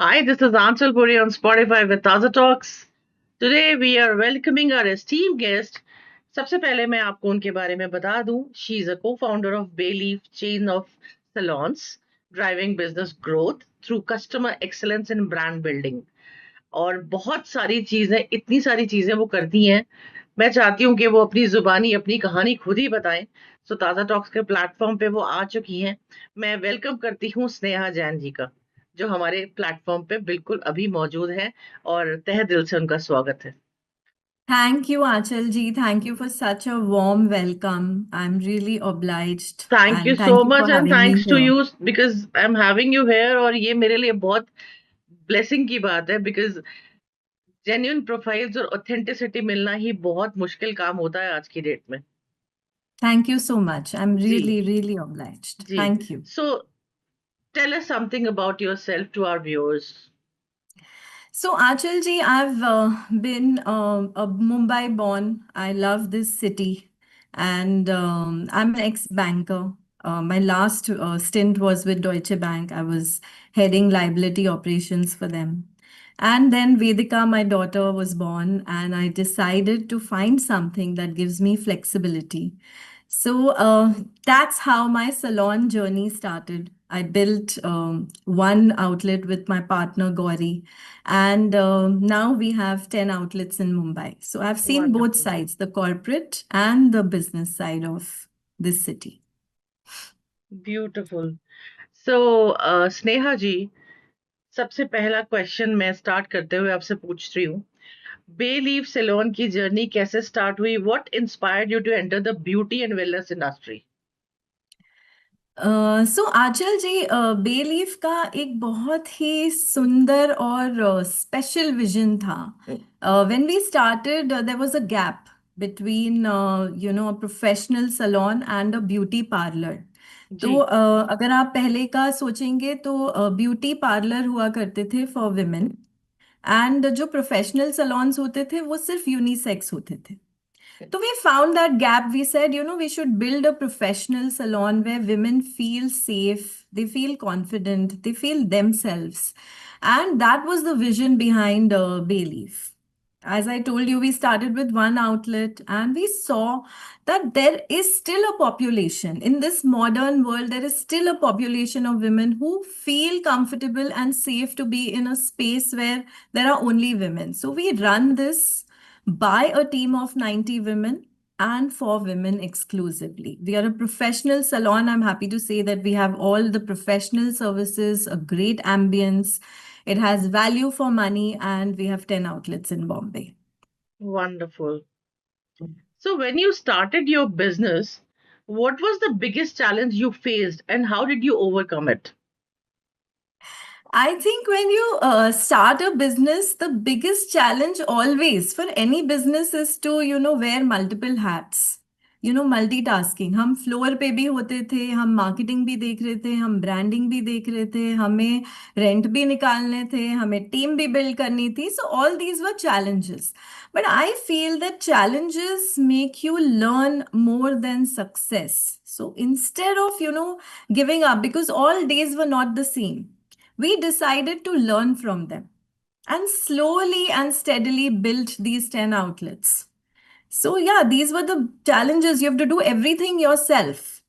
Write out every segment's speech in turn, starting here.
Hi, this is Anshul Puri on Spotify with Taza Talks. Today we are welcoming our esteemed guest. सबसे पहले मैं आपको उनके बारे में बता दूं. She is a co-founder of Bayleaf chain of salons, driving business growth through customer excellence and brand building. और बहुत सारी चीजें, इतनी सारी चीजें वो करती हैं. मैं चाहती हूँ कि वो अपनी जुबानी अपनी कहानी खुद ही बताएं. सो ताजा टॉक्स के प्लेटफॉर्म पे वो आ चुकी हैं. मैं वेलकम करती हूँ स्नेहा जैन जी का, जो हमारे प्लेटफॉर्म पे बिल्कुल अभी मौजूद है, और तहे दिल से उनका स्वागत है. Thank you, Achal ji. Thank you for such a warm welcome. I'm really obliged thank you and so thank you much for and having me thanks to here. You because I am having you here, और ये मेरे लिए बहुत blessing की बात है, because genuine profiles और authenticity मिलना ही बहुत मुश्किल काम होता है आज की डेट में. Thank you so much. I'm ji. really, really obliged. Ji. Thank you. So tell us something about yourself to our viewers. So, Achal ji, I've been a Mumbai born. I love this city and I'm an ex-banker. My last stint was with Deutsche Bank. I was heading liability operations for them. And then Vedika, my daughter, was born, and I decided to find something that gives me flexibility. So that's how my salon journey started. I built one outlet with my partner Gauri, and now we have 10 outlets in Mumbai. So I've seen both Wonderful. sides, the corporate and the business side of this city. Beautiful. So Sneha ji, सबसे पहला question मैं start करते हुए आपसे पूछ रही हूँ. Bay leaf salon की जर्नी कैसे स्टार्ट हुई? What inspired you to enter the beauty and wellness industry? So Aanchal ji, belief का एक बहुत ही सुंदर और स्पेशल विजन था. When we started there was a gap between a professional salon and a beauty parlour. तो जी. अगर आप पहले का सोचेंगे तो ब्यूटी पार्लर हुआ करते थे फॉर विमेन, एंड जो प्रोफेशनल सैलून्स होते थे वो सिर्फ यूनिसेक्स होते थे. So we found that gap. We said, we should build a professional salon where women feel safe, they feel confident, they feel themselves. And that was the vision behind Bayleaf. As I told you, we started with one outlet and we saw that there is still a population in this modern world. There is still a population of women who feel comfortable and safe to be in a space where there are only women. So we run this by a team of 90 women and for women exclusively. We are a professional salon. I'm happy to say that we have all the professional services, a great ambience. It has value for money, and we have 10 outlets in Bombay. Wonderful. So when you started your business, what was the biggest challenge you faced and how did you overcome it? I think when you start a business, the biggest challenge always for any business is to, wear multiple hats. Multitasking. हम floor पे भी होते थे, हम marketing भी देख रहे थे, हम ब्रांडिंग भी देख रहे थे, हमें रेंट भी निकालने थे, हमें टीम भी बिल्ड करनी थी. So all these were challenges. But I feel that challenges make you learn more than success. So instead of, giving up, because all days were not the same, we decided to learn from them and slowly and steadily built these 10 outlets. So, yeah, these were the challenges. You have to do everything yourself,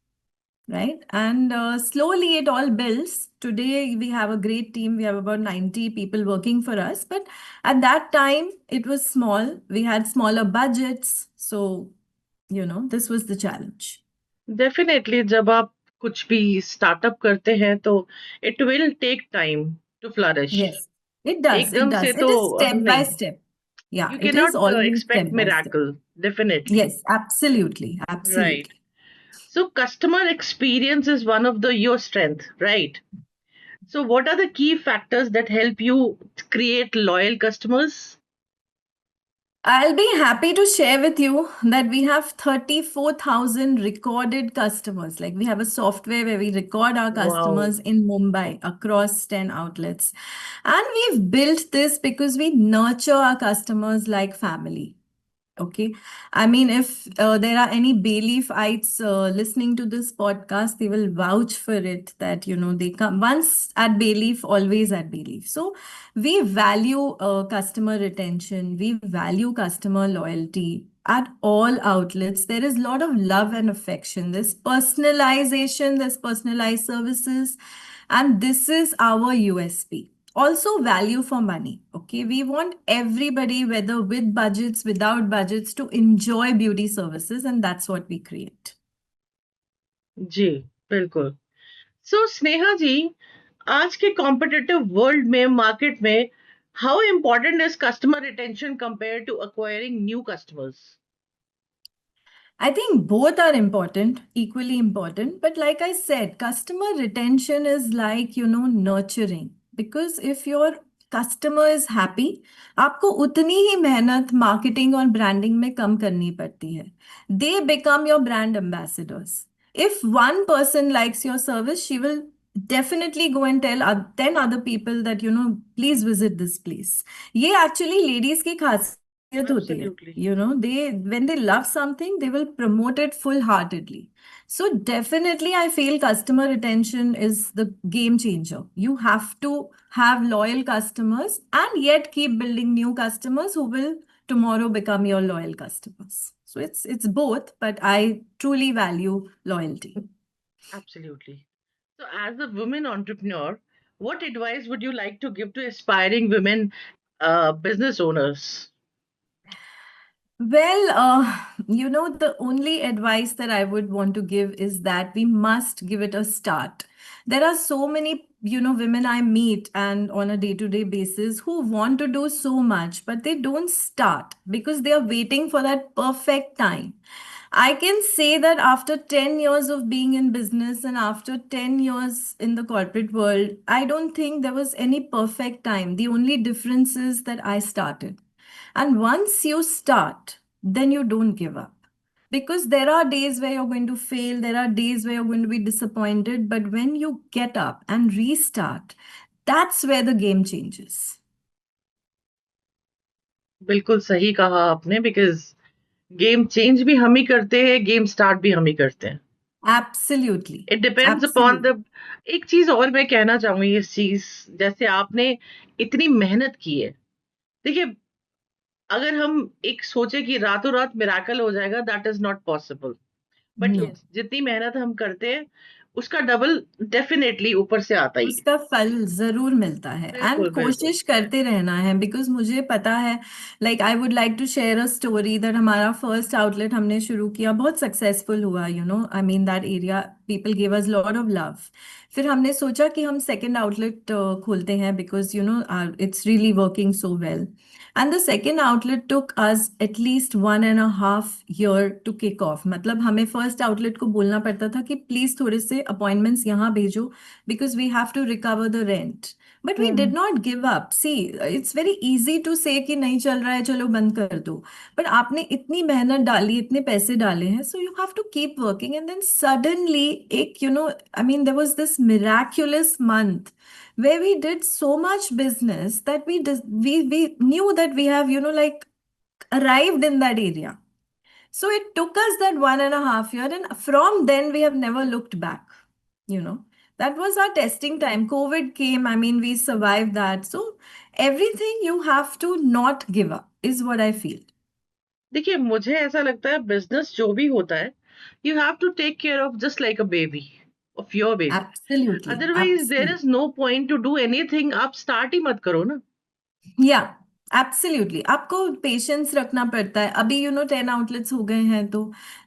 right? And slowly it all builds. Today, we have a great team. We have about 90 people working for us. But at that time, it was small. We had smaller budgets. So, this was the challenge. Definitely जब आप कुछ भी startup करते हैं तो it will take time to flourish. Yes, it does. It एकदम से does. It तो is step by नहीं. step. Yeah, You it is cannot always expect step by step. miracle, definitely. Yes, absolutely. Right. Absolutely. So customer experience is one of the your strength, right? So what are the key factors that help you create loyal customers? I'll be happy to share with you that we have 34,000 recorded customers. Like we have a software where we record our Wow. customers in Mumbai across 10 outlets. And we've built this because we nurture our customers like family. Okay. I mean, if there are any Bayleafites listening to this podcast, they will vouch for it that, they come once at Bayleaf, always at Bayleaf. So we value customer retention, we value customer loyalty at all outlets. There is a lot of love and affection. There's personalization, there's personalized services, and this is our USP. Also, value for money. Okay, we want everybody, whether with budgets, without budgets, to enjoy beauty services, and that's what we create. जी, बिल्कुल। सो स्नेहा जी, आज के competitive world में, market में, how important is customer retention compare to acquiring new customers? I think both are important, equally important. But like I said, customer retention is like, nurturing. Because if your customer is happy, आपको उतनी ही मेहनत marketing और branding में कम करनी पड़ती है. They become your brand ambassadors. If one person likes your service, she will definitely go and tell 10 other people that, please visit this place. ये actually ladies की खास होती है. Absolutely. They when they love something, they will promote it full heartedly. So definitely I feel customer retention is the game changer. You have to have loyal customers and yet keep building new customers who will tomorrow become your loyal customers. So it's both, but I truly value loyalty. Absolutely. So, as a woman entrepreneur, what advice would you like to give to aspiring women business owners? Well, the only advice that I would want to give is that we must give it a start. There are so many, women I meet and on a day-to-day basis who want to do so much, but they don't start because they are waiting for that perfect time. I can say that after 10 years of being in business and after 10 years in the corporate world, I don't think there was any perfect time. The only difference is that I started. And once you start, then you don't give up. Because there are days where you're going to fail, there are days where you're going to be disappointed. But when you get up and restart, that's where the game changes. बिल्कुल सही कहा आपने, because game change भी हम ही करते हैं, game start भी हम ही करते हैं. Absolutely. It depends upon Absolutely. The. एक चीज और मैं कहना चाहूंगी, इस चीज, जैसे आपने इतनी मेहनत की है, देखिए, अगर हम एक सोचे कि रातों रात मिराकल हो जाएगा, that is not possible. But No. Yes, जितनी मेहनत हम करते हैं, उसका डबल डेफिनेटली ऊपर से आता ही है. उसका फल जरूर मिलता है एंड बिल्कुल, बिल्कुल. कोशिश करते रहना है बिकॉज मुझे पता है like I would like to share a story that हमारा फर्स्ट आउटलेट हमने शुरू किया बहुत सक्सेसफुल हुआ I mean that area people give us lot of love. फिर हमने सोचा कि हम सेकेंड आउटलेट खोलते हैं because it's really working so well. And the second outlet took us at least 1.5 year to kick off. मतलब हमें फर्स्ट आउटलेट को बोलना पड़ता था कि प्लीज थोड़े से अपॉइंटमेंट्स यहाँ भेजो because we have to recover the rent. But we did not give up. See, it's very easy to say कि नहीं चल रहा है चलो बंद कर दो. But आपने इतनी मेहनत डाली इतने पैसे डाले हैं so you have to keep working and then suddenly एक I mean there was this miraculous month where we did so much business that we knew that we have like arrived in that area. So it took us that 1.5 year, and from then we have never looked back. You know, that was our testing time. COVID came, I mean, we survived that. So everything you have to not give up, is what I feel. देखिए, मुझे ऐसा लगता है, business जो भी होता है, you have to take care of just like a baby, of your baby. Absolutely. Otherwise there Absolutely. Is no point to do anything. आप स्टार्ट ही मत करो ना. या एब्सोल्युटली आपको पेशेंस रखना पड़ता है. अभी 10 आउटलेट्स हो गए हैं तो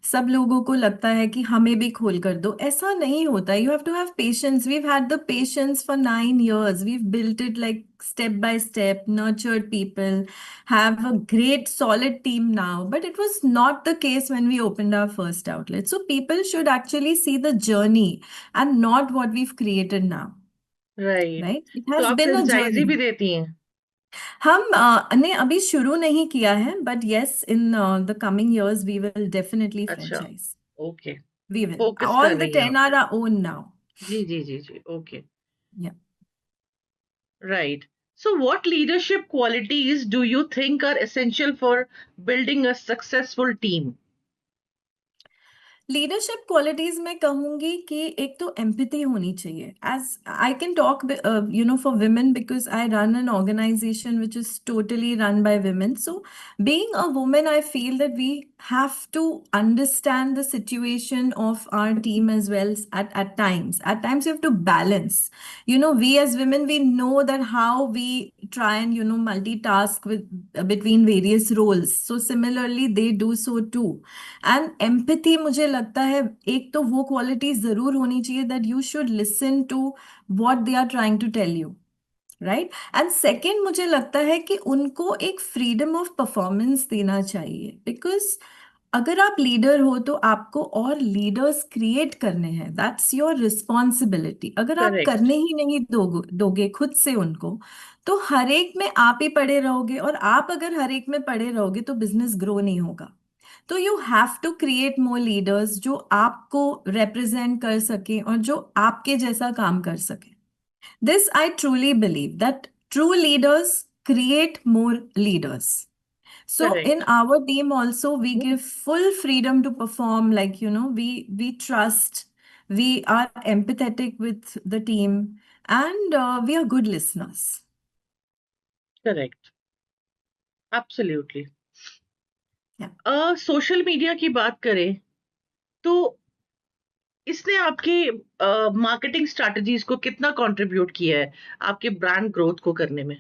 सब लोगों को लगता है कि हमें भी खोल कर दो. ऐसा नहीं होता. You have to have patience. We had the patience for 9 years. We built it like step by step, nurtured people, have a great solid team now. But it was not the case when we opened our first outlet. So people should actually see the journey and not what we've created now. Right. Right? It तो has आप been a franchise journey. भी देती हैं? हम ने अभी शुरू नहीं किया है but yes in the coming years we will definitely अच्छा. Franchise. Okay. We will focus कर ऑल द रही हैं 10 आप? Are our own now. जी, जी, जी, जी. Okay. Yeah right. So what leadership qualities do you think are essential for building a successful team? Leadership qualities में कहूंगी कि एक तो एम्पैथी होनी चाहिए as I can talk for women because I run an organization which is totally run by women. So being a woman, I feel that we have to understand the situation of our team as well. At times you have to balance. We as women, we know that how we try and multitask with between various roles. So similarly they do so too. And empathy मुझे लगता है एक तो वो quality जरूर होनी चाहिए that you should listen to what they are trying to tell you, right? And second, मुझे लगता है कि उनको एक फ्रीडम ऑफ परफॉर्मेंस देना चाहिए, बिकॉज अगर आप लीडर हो तो आपको और लीडर्स क्रिएट करने हैं, दैट्स योर रिस्पॉन्सिबिलिटी। अगर आप Correct. करने ही नहीं दोगे खुद से उनको, तो हर एक में आप ही पड़े रहोगे, और आप अगर हर एक में पड़े रहोगे तो बिजनेस ग्रो नहीं होगा। तो you have to create more leaders जो आपको रिप्रेजेंट कर सके और जो आपके जैसा काम कर सके। This I truly believe that true leaders create more leaders. So in Correct. our team also we give full freedom to perform, like we trust, we are empathetic with the team, and we are good listeners. Correct. Absolutely. Yeah. Social media की बात करें तो इसने आपकी marketing strategies को कितना contribute किया है आपके ब्रांड ग्रोथ को करने में?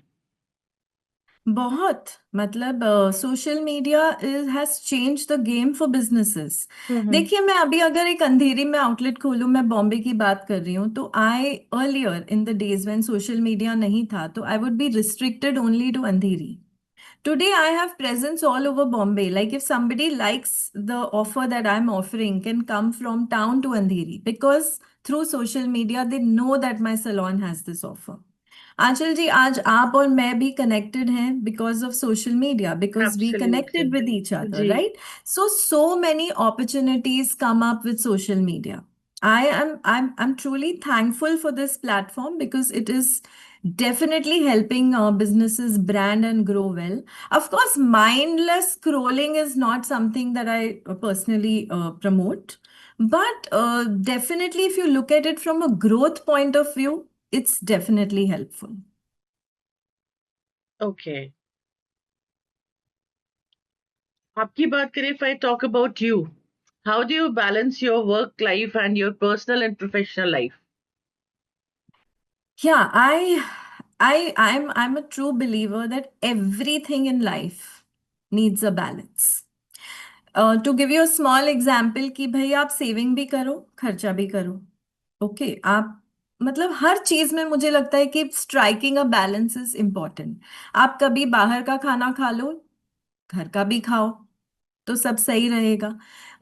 बहुत, मतलब social media has change the game for businesses. Hmm. देखिए, मैं अभी अगर एक अंधेरी में आउटलेट खोलूं, मैं बॉम्बे की बात कर रही हूँ, तो I earlier in the days when social media नहीं था, तो I would be restricted only to Andheri. Today, I have presence all over Bombay. Like if somebody likes the offer that I'm offering, can come from town to Andheri because through social media they know that my salon has this offer. Aanchal ji, आज आप और मैं भी connected हैं because of social media, because we absolutely. Connected with each other, ji. Right? So many opportunities come up with social media. I'm truly thankful for this platform because it is definitely helping businesses brand and grow well. Of course, mindless scrolling is not something that I personally promote, but definitely if you look at it from a growth point of view, it's definitely helpful. Okay. आपकी बात करें, if I talk about you, how do you balance your work life and your personal and professional life? Yeah, I'm a true believer that everything in life needs a balance. To give you a small example, कि भाई आप saving भी करो, खर्चा भी करो। Okay, आप मतलब हर चीज में मुझे लगता है कि striking a balance is important. आप कभी बाहर का खाना खा लो, घर का भी खाओ, तो सब सही रहेगा।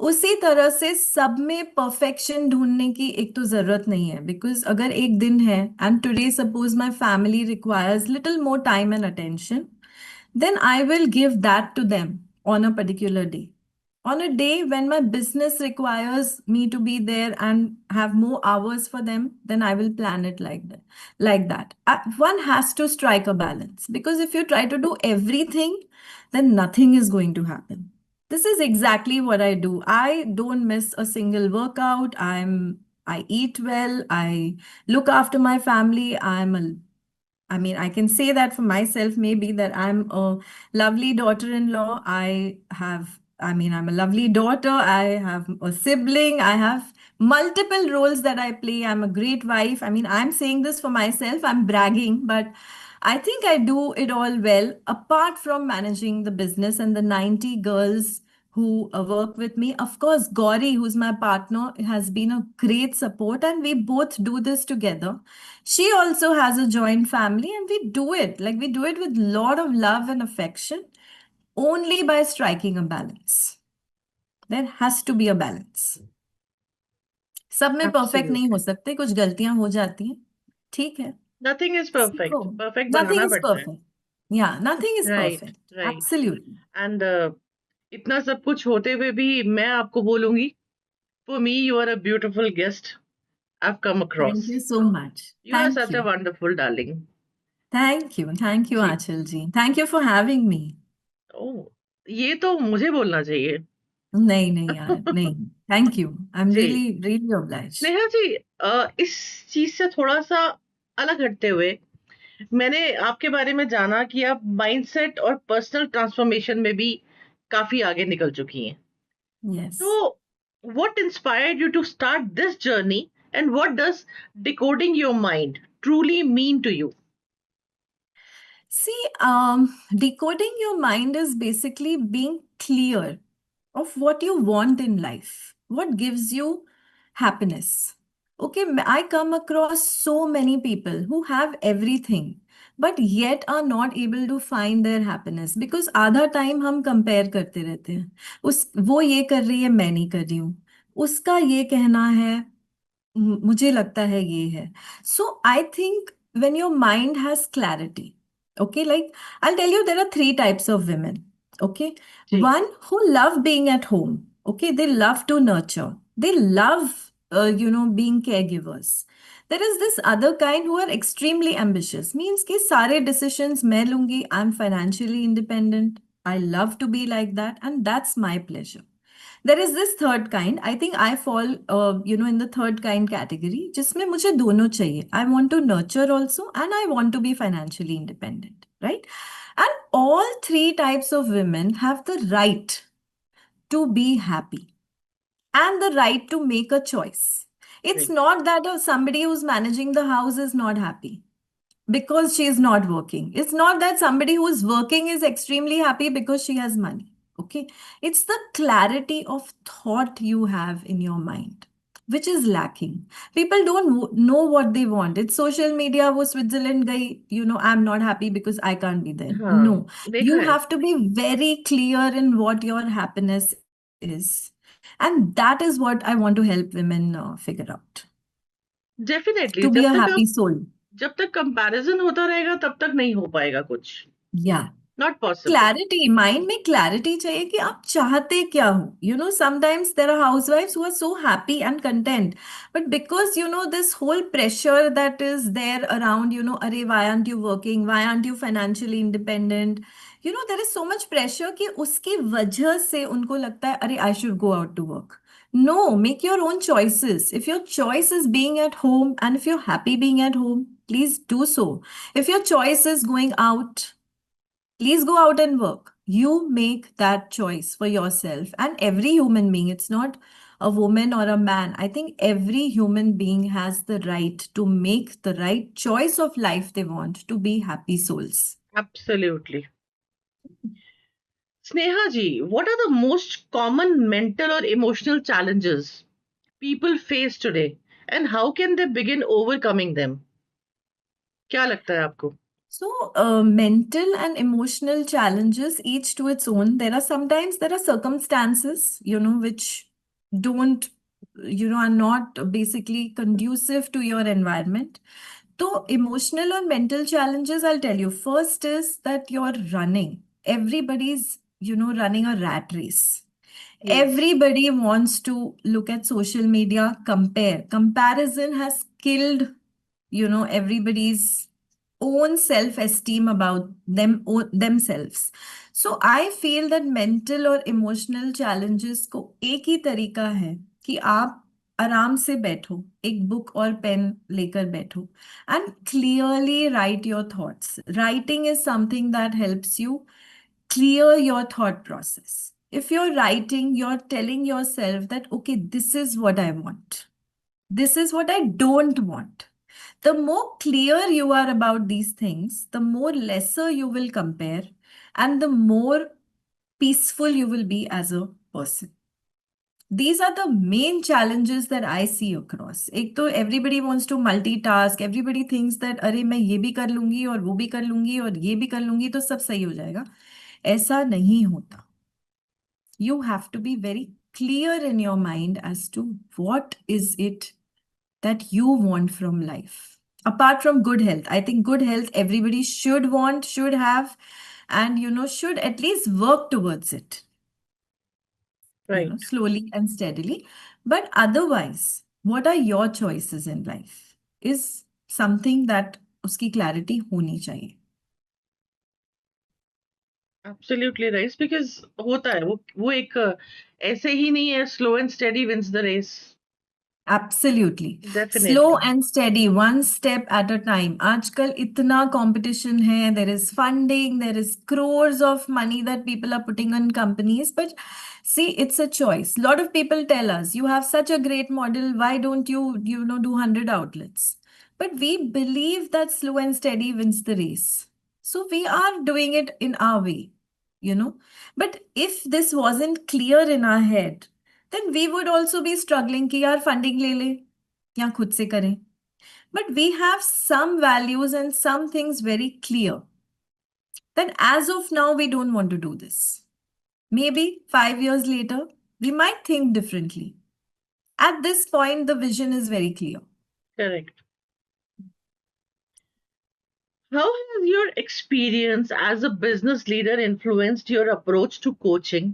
उसी तरह से सब में परफेक्शन ढूंढने की एक तो जरूरत नहीं है, बिकॉज अगर एक दिन है and today suppose my family requires little more time and attention, then I will give that to them on a particular day. On a day when my business requires me to be there and have more hours for them, then I will plan it like that. Like that. One has to strike a balance, because if you try to do everything, then nothing is going to happen. This is exactly what I do. I don't miss a single workout. I eat well. I look after my family. I mean, I can say that for myself, maybe that I'm a lovely daughter-in-law. I'm a lovely daughter. I have a sibling. I have multiple roles that I play. I'm a great wife. I mean, I'm saying this for myself. I'm bragging, but I think I do it all well, apart from managing the business and the 90 girls who work with me. Of course, Gauri, who's my partner, has been a great support, and we both do this together. She also has a joint family, and we do it with lot of love and affection, only by striking a balance. There has to be a balance. सब में perfect नहीं हो absolutely. सकते, कुछ गलतियां हो जाती हैं, ठीक है, नथिंग इज सीखो। परफेक्ट, परफेक्ट नथिंग बनाना इज पड़ता है। Perfect. Yeah, nothing is right. Perfect. Right. Absolutely. And इतना सब कुछ होते हुए भी मैं आपको बोलूंगी, for me you are a beautiful guest I've come across. Thank you so much. You are thank such you. a wonderful darling. Thank you. Thank you, ji. Achal ji. Thank you for having me. Oh! ये तो मुझे बोलना चाहिए। नहीं नहीं यार नहीं. Thank you. I'm ji. really obliged. Neha ji, इस चीज़ से थोड़ा-सा अलग हटते हुए, मैंने आपके बारे में जाना कि आप माइंडसेट और पर्सनल ट्रांसफॉर्मेशन में भी काफ़ी आगे निकल चुकी हैं। Yes. So, what inspired you to start this journey, and what does decoding your mind truly mean to you? See, decoding your mind is basically being clear of what you want in life, what gives you happiness. Okay, I come across so many people who have everything but yet are not able to find their happiness because आधा time हम compare करते रहते हैं. उस वो ये कर रही है, मैं नहीं कर रही हूँ. उसका ये कहना है, मुझे लगता है ये है. So I think when your mind has clarity, okay, like I'll tell you, there are three types of women. Okay, ji. one who love being at home. Okay, they love to nurture, they love being caregivers. There is this other kind who are extremely ambitious, means कि सारे decisions मैं लूंगी, I'm financially independent, I love to be like that, and that's my pleasure. There is this third kind. I think I fall in the third kind category, जिसमें मुझे दोनों चाहिए. I want to nurture also and I want to be financially independent, right? And all three types of women have the right to be happy and the right to make a choice. It's Right. not that somebody who's managing the house is not happy because she is not working. It's not that somebody who is working is extremely happy because she has money. Okay. It's the clarity of thought you have in your mind, which is lacking. People don't know what they want. It's social media, wo Switzerland guy, I'm not happy because I can't be there. हाँ, No, देखा you है। have to be very clear in what your happiness is. And that is what I want to help women figure out definitely to be जब a तक आप happy soul. जब तक comparison होता रहेगा तब तक नहीं हो पाएगा कुछ। Yeah. Not possible. Clarity, mind में क्लैरिटी चाहिए कि आप चाहते क्या हो. समटाइम्स देर आर हाउसवाइफ्स who are so happy and content, but because this whole pressure that is there around, अरे why aren't you working, why aren't you financially independent, there is so much pressure कि उसकी वजह से उनको लगता है अरे I should go out to work. No, make your own choices. If your choice is being at home and if you're happy being at home, please do so. If your choice is going out, please go out and work. You make that choice for yourself. And every human being, it's not a woman or a man. I think every human being has the right to make the right choice of life they want to be happy souls. Absolutely. Sneha ji, what are the most common mental और emotional challenges people face today, and how can they begin overcoming them? क्या लगता है आपको? So, mental and emotional challenges, each to its own. Sometimes there are circumstances, which don't, are not basically conducive to your environment. So, emotional or mental challenges, I'll tell you. First is that you're running. Everybody's, running a rat race. Yes. Everybody wants to look at social media, compare. Comparison has killed, everybody's own self-esteem about themselves. So I feel that mental और emotional challenges को एक ही तरीका है कि आप आराम से बैठो, एक बुक और पेन लेकर बैठो and clearly write your thoughts. Writing is something that helps you clear your thought process. If you're writing, you're telling yourself that, okay, this is what I want. This is what I don't want. The more clear you are about these things, the more lesser you will compare and the more peaceful you will be as a person. These are the main challenges that I see across. एक तो everybody wants to multitask. Everybody thinks that अरे मैं ये भी कर लूंगी और वो भी कर लूंगी और ये भी कर लूंगी तो सब सही हो जाएगा. ऐसा नहीं होता. You have to be very clear in your mind as to what is it that you want from life. Apart from good health, I think good health everybody should want, should have, and should at least work towards it, right. slowly and steadily. But otherwise, what are your choices in life is something that उसकी clarity होनी चाहिए। Absolutely right, because होता है वो एक ऐसे ही नहीं है, slow and steady wins the race. Absolutely. Slow definitely. And steady, one step at a time. आजकल इतना कंपटीशन है, there is funding, there is crores of money that people are putting on companies, but see, it's a choice. Lot of people tell us, you have such a great model, why don't you do 100 outlets? But we believe that slow and steady wins the race, so we are doing it in our way, you know. But if this wasn't clear in our head, then we would also be struggling कि यार funding ले ले या खुद से करें. But we have some values and some things very clear that as of now we don't want to do this. Maybe 5 years later we might think differently. At this point the vision is very clear. Correct. How has your experience as a business leader influenced your approach to coaching,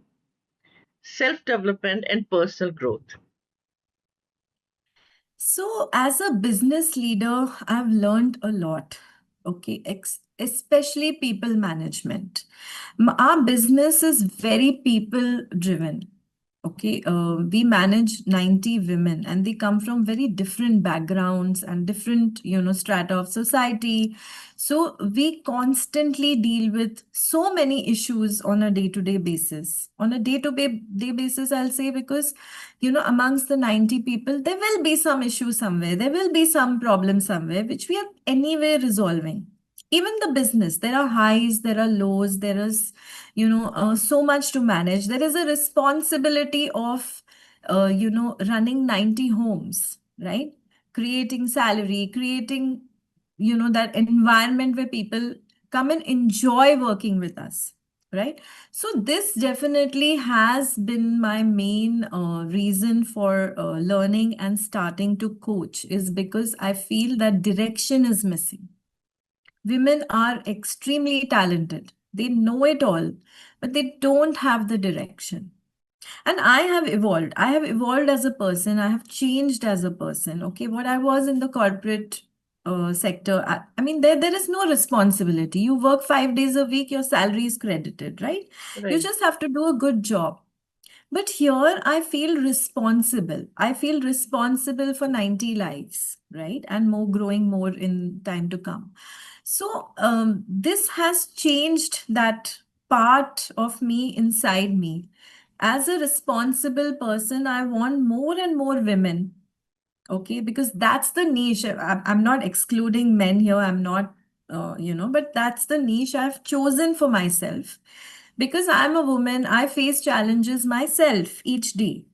self development, and personal growth? So, as a business leader, I've learned a lot. Okay, especially people management. Our business is very people driven. Okay, we manage 90 women and they come from very different backgrounds and different, strata of society. So we constantly deal with so many issues on a day-to-day basis. On a day-to-day basis, I'll say, because amongst the 90 people, there will be some issue somewhere. There will be some problem somewhere, which we are anyway resolving. Even the business, there are highs, there are lows, there is, so much to manage. There is a responsibility of, running 90 homes, right? Creating salary, creating, that environment where people come and enjoy working with us, right? So this definitely has been my main reason for learning and starting to coach, is because I feel that direction is missing. Women are extremely talented. They know it all, but they don't have the direction. And I have evolved. I have evolved as a person. I have changed as a person. Okay, what I was in the corporate sector, I mean, there is no responsibility. You work 5 days a week, your salary is credited, right? You Right. just have to do a good job. But here I feel responsible. I feel responsible for 90 lives, right? And more, growing more in time to come. So this has changed that part of me inside me. As a responsible person, I want more and more women. Okay, because that's the niche. I'm not excluding men here. I'm not, but that's the niche I've chosen for myself. Because I'm a woman, I face challenges myself each day.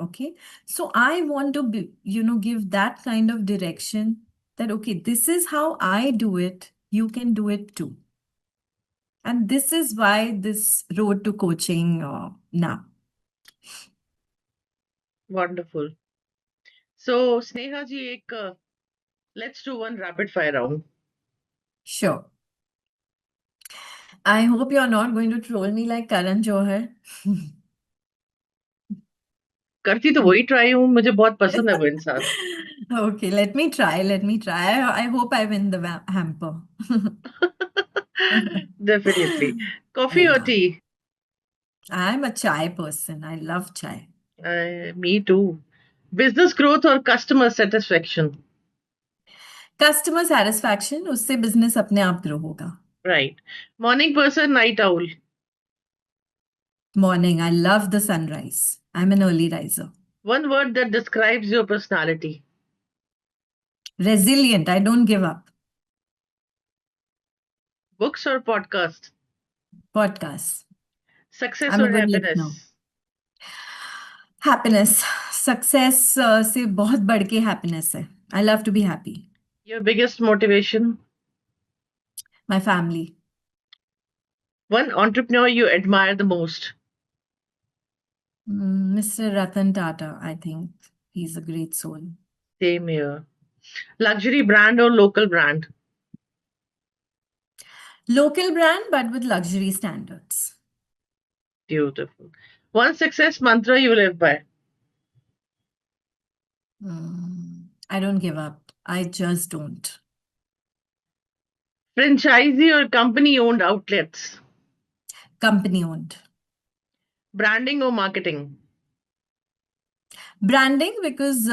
Okay, so I want to be, give that kind of direction that, okay, this is how I do it. You can do it too. And this is why this road to coaching now. Wonderful. So, Sneha ji, let's do one rapid fire round. Sure. I hope you're not going to troll me like Karan Johar. करती तो वही try हूँ, मुझे बहुत पसंद है वो इंसान। Okay, let me try. Let me try. I hope I win the hamper. Definitely. Coffee or Yeah, tea? I'm a chai person. I love chai. Me too. Business growth or customer satisfaction? Customer satisfaction, उससे business अपने आप grow होगा. Right. Morning person, night owl? Morning. I love the sunrise. I'm an early riser. One word that describes your personality. Resilient. I don't give up. Books or podcast? Podcast. Success I'm a or good listener. happiness? Happiness. Success से बहुत बढ़ के happiness है. I love to be happy. Your biggest motivation? My family. One entrepreneur you admire the most? Mr. Ratan Tata, I think he's a great soul. Same here. Luxury brand or local brand? Local brand, but with luxury standards. Beautiful. One success mantra you live by? I don't give up. I just don't. Franchisee or company owned outlets? Company owned. Branding or marketing? Branding, because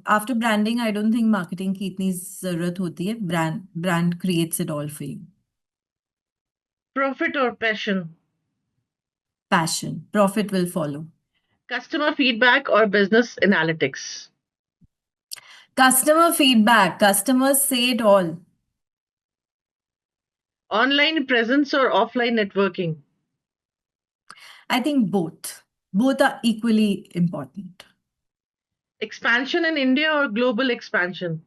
after branding, I don't think marketing की इतनी जरूरत होती है. Brand creates it all for you. Profit or passion? Passion. Profit will follow. Customer feedback or business analytics? Customer feedback. Customers say it all. Online presence or offline networking? I think both. Both are equally important. Expansion in India or global expansion?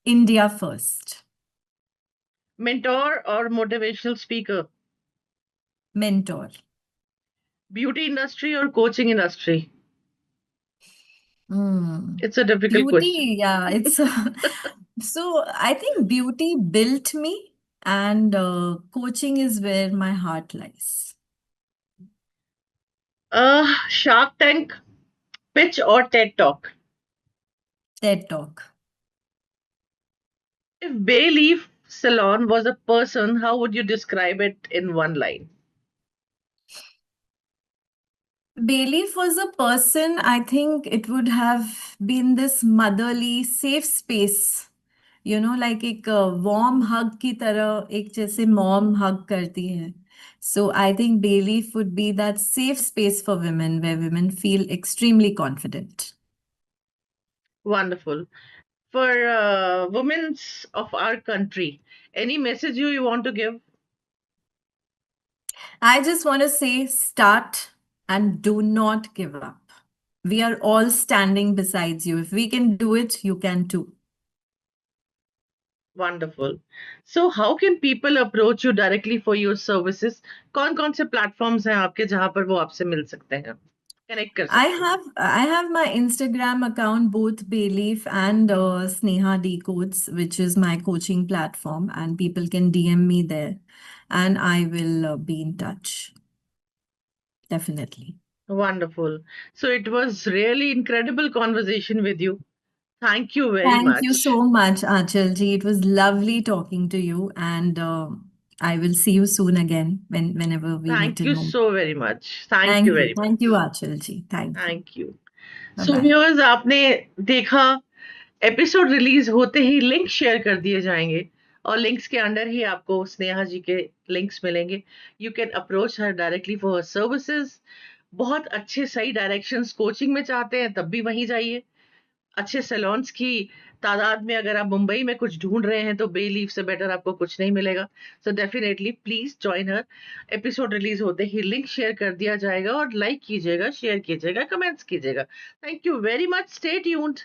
India first. Mentor or motivational speaker? Mentor. Beauty industry or coaching industry? Hmm. It's a difficult question. Beauty, yeah, it's so I think beauty built me, and coaching is where my heart lies. Shark Tank pitch or TED Talk? TED Talk. If Bay Leaf Salon was a person, how would you describe it in one line? Bayleaf was a person, I think it would have been this motherly, safe space. like एक warm hug की तरह एक जैसे mom hug करती है. So I think Bayleaf would be that safe space for women where women feel extremely confident. Wonderful. For women of our country, any message you want to give? I just want to say start and do not give up. We are all standing besides you. If we can do it, you can too. Wonderful. So how can people approach you directly for your services? कौन-कौन से platforms हैं आपके जहाँ पर वो आपसे मिल सकते हैं, connect कर I सकते हैं? have my Instagram account, both Bayleaf and Sneha Decodes, which is my coaching platform, and people can DM me there, and I will be in touch. Definitely. Wonderful. So it was really incredible conversation with you. Thank you very Thank you much. so much, Achalji. It was lovely talking to you, and I will see you soon again whenever we meet Thank in you Mumbai. so very much. Thank you very Thank much. you, Achalji. Thank you. Thank you. Bye So bye. viewers, आपने देखा episode release होते ही link share कर दिए जाएंगे और links के under ही आपको स्नेहा जी के लिंक्स मिलेंगे. You can approach her directly for her services. बहुत अच्छे सही डायरेक्शंस कोचिंग में चाहते हैं तब भी वहीं जाइए. अच्छे सैलून्स की तादाद में अगर आप मुंबई में कुछ ढूंढ रहे हैं तो बे लीफ से बेटर आपको कुछ नहीं मिलेगा. So definitely please join her. Episode release होते ही लिंक शेयर कर दिया जाएगा और लाइक कीजिएगा, शेयर कीजिएगा, कमेंट्स कीजिएगा. Thank you very much. Stay tuned.